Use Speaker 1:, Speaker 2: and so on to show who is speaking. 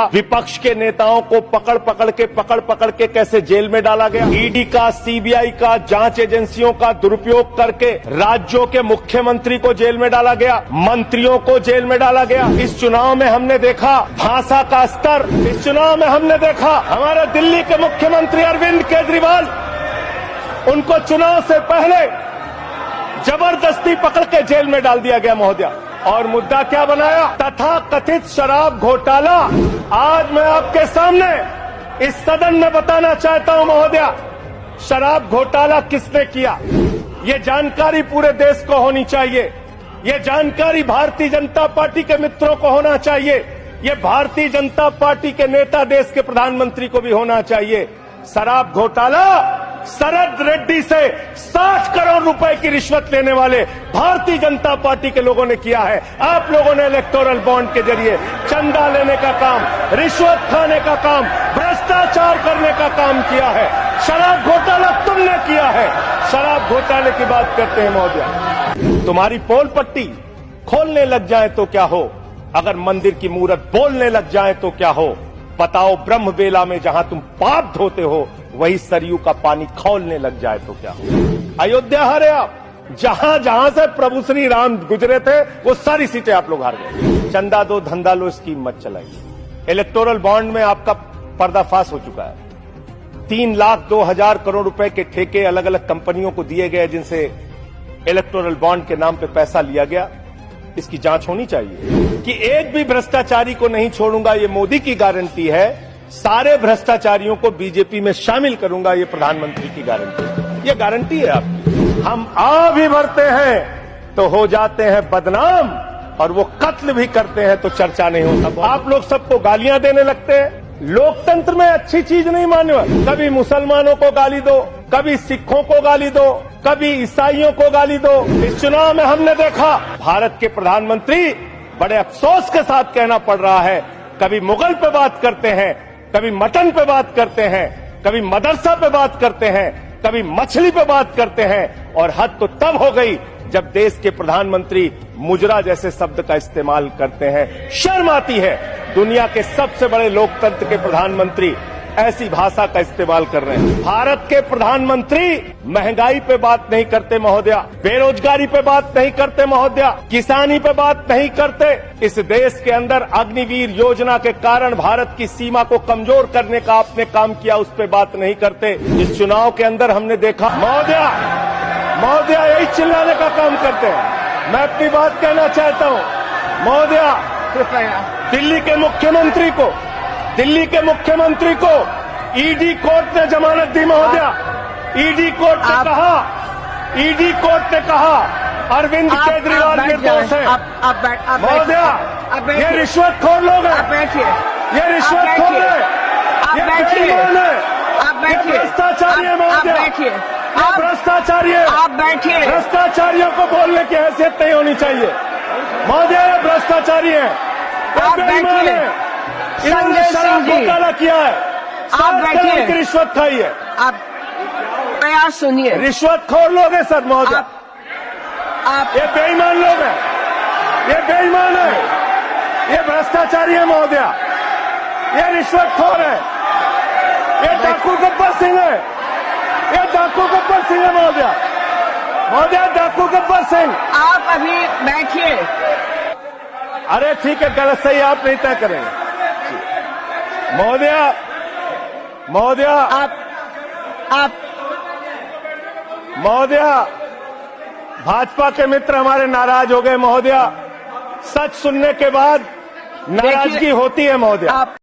Speaker 1: विपक्ष के नेताओं को पकड़ पकड़ के कैसे जेल में डाला गया। ईडी का, सीबीआई का, जांच एजेंसियों का दुरुपयोग करके राज्यों के मुख्यमंत्री को जेल में डाला गया, मंत्रियों को जेल में डाला गया। इस चुनाव में हमने देखा भाषा का स्तर, इस चुनाव में हमने देखा हमारे दिल्ली के मुख्यमंत्री अरविंद केजरीवाल, उनको चुनाव से पहले जबरदस्ती पकड़ के जेल में डाल दिया गया महोदया। और मुद्दा क्या बनाया? तथा कथित शराब घोटाला। आज मैं आपके सामने इस सदन में बताना चाहता हूं महोदया, शराब घोटाला किसने किया, ये जानकारी पूरे देश को होनी चाहिए। ये जानकारी भारतीय जनता पार्टी के मित्रों को होना चाहिए। ये भारतीय जनता पार्टी के नेता, देश के प्रधानमंत्री को भी होना चाहिए। शराब घोटाला शरद रेड्डी से 60 करोड़ रुपए की रिश्वत लेने वाले भारतीय जनता पार्टी के लोगों ने किया है। आप लोगों ने इलेक्टोरल बॉन्ड के जरिए चंदा लेने का काम, रिश्वत खाने का काम, भ्रष्टाचार करने का काम किया है। शराब घोटाला तुमने किया है। शराब घोटाले की बात करते हैं महोदया। तुम्हारी पोल पट्टी खोलने लग जाए तो क्या हो, अगर मंदिर की मूरत बोलने लग जाए तो क्या हो। बताओ, ब्रह्म बेला में जहां तुम पाप धोते हो, वही सरयू का पानी खौलने लग जाए तो क्या हो। अयोध्या हारे आप, जहां जहां से प्रभु श्री राम गुजरे थे वो सारी सीटें आप लोग हार गए। चंदा दो धंधा लो स्कीम मत चलाइए। इलेक्टोरल बॉन्ड में आपका पर्दाफाश हो चुका है। 3,02,000 करोड़ रुपए के ठेके अलग अलग कंपनियों को दिए गए, जिनसे इलेक्टोरल बॉन्ड के नाम पे पैसा लिया गया। इसकी जांच होनी चाहिए कि एक भी भ्रष्टाचारी को नहीं छोड़ूंगा, ये मोदी की गारंटी है। सारे भ्रष्टाचारियों को बीजेपी में शामिल करूंगा, ये प्रधानमंत्री की गारंटी, ये गारंटी है आपकी। हम आ भी भरते हैं तो हो जाते हैं बदनाम, और वो कत्ल भी करते हैं तो चर्चा नहीं होता। आप लोग सबको गालियां देने लगते हैं। लोकतंत्र में अच्छी चीज नहीं माने। कभी मुसलमानों को गाली दो, कभी सिखों को गाली दो, कभी ईसाइयों को गाली दो। इस चुनाव में हमने देखा भारत के प्रधानमंत्री बड़े अफसोस के साथ कहना पड़ रहा है, कभी मुगल पे बात करते हैं, कभी मटन पे बात करते हैं, कभी मदरसा पे बात करते हैं, कभी मछली पे बात करते हैं। और हद तो तब हो गई जब देश के प्रधानमंत्री मुजरा जैसे शब्द का इस्तेमाल करते हैं। शर्म आती है। दुनिया के सबसे बड़े लोकतंत्र के प्रधानमंत्री ऐसी भाषा का इस्तेमाल कर रहे हैं। भारत के प्रधानमंत्री महंगाई पे बात नहीं करते महोदया, बेरोजगारी पे बात नहीं करते महोदया, किसानी पे बात नहीं करते। इस देश के अंदर अग्निवीर योजना के कारण भारत की सीमा को कमजोर करने का आपने काम किया, उस पे बात नहीं करते। इस चुनाव के अंदर हमने देखा महोदया यही चिल्लाने का काम करते हैं। मैं अपनी बात कहना चाहता हूं महोदया, दिल्ली के मुख्यमंत्री को ईडी कोर्ट ने जमानत दी महोदया। ईडी कोर्ट ने कहा अरविंद केजरीवाल निर्दोष है। महोदया, ये रिश्वतखोर लोग हैं, ये रिश्वतखोर है, ये बेईमान है, ये भ्रष्टाचारी है महोदया, ये भ्रष्टाचारी है।
Speaker 2: आप बैठिए।
Speaker 1: भ्रष्टाचारियों को बोलने की हैसियत नहीं होनी चाहिए महोदया। ये भ्रष्टाचारी है,
Speaker 2: आप बैठिए।
Speaker 1: इन्होंने शराब घोटाला किया है,
Speaker 2: आप बैठिए।
Speaker 1: रिश्वत खाई है।
Speaker 2: आप प्रयास सुनिए।
Speaker 1: रिश्वतखोर लोग हैं सर महोदया,
Speaker 2: आप
Speaker 1: ये बेईमान लोग हैं, ये बेईमान है, ये भ्रष्टाचारी है महोदया, ये रिश्वतखोर है, ये डाकू गब्बर सिंह है, ये डाकू गब्बर सिंह है महोदया, डाकू गब्बर सिंह।
Speaker 2: आप अभी बैठिए।
Speaker 1: अरे ठीक है, गलत सही आप नहीं तय करेंगे महोदया। भाजपा के मित्र हमारे नाराज हो गए महोदया। सच सुनने के बाद नाराजगी होती है महोदया।